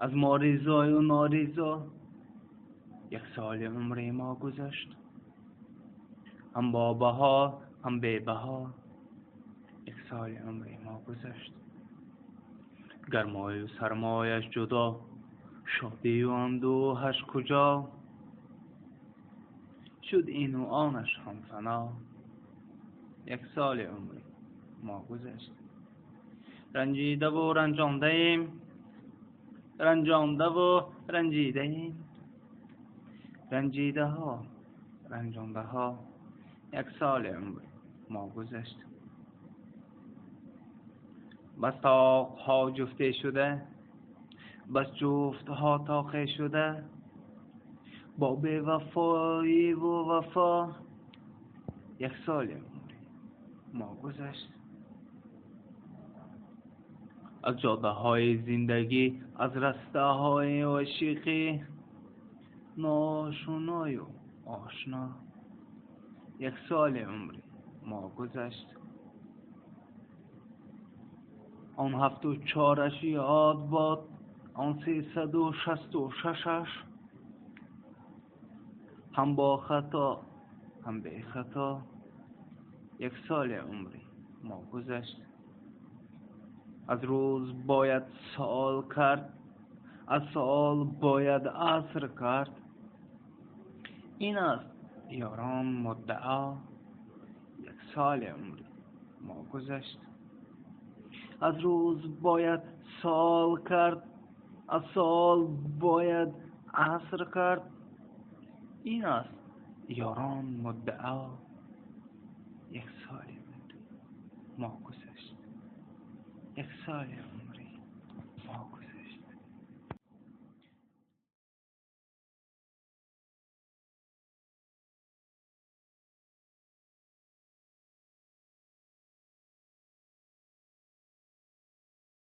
از ما ریزای و ناریزا 1 سال عمر ما گذشت. هم با بها هم بی بها 1 سال عمر ما گذشت. گرمای و سرمایش جدا، شادی و اندوهش کجا؟ شد این و آنش هم فنا 1 سال عمر ما گذشت. رنجیده و رنجانده ایم، رنجانده و رنجیده ایم، رنجیده ها رنجانده ها 1 سال عمر ما گذشت. بس طاق ها جفته شده، بس جفت ها طاقه شده، با بی وفایی و وفا 1 سال عمر ما گذشت. از جاده های زندگی، از رسته های عشقی، ناشنای و آشنا 1 سال عمر ما گذشت. آن 74 یاد باد، آن 366 هم با خطا هم بی خطا 1 سال عمر ما گذشت. از روز باید سال کرد، از سال باید عصر کرد. این است یاران مدعا 1 سال عمر ما گذشت. از روز باید سال کرد، از سال باید عصر کرد. این است یاران مدعا 1 سال عمر ما گذشت. 1 سال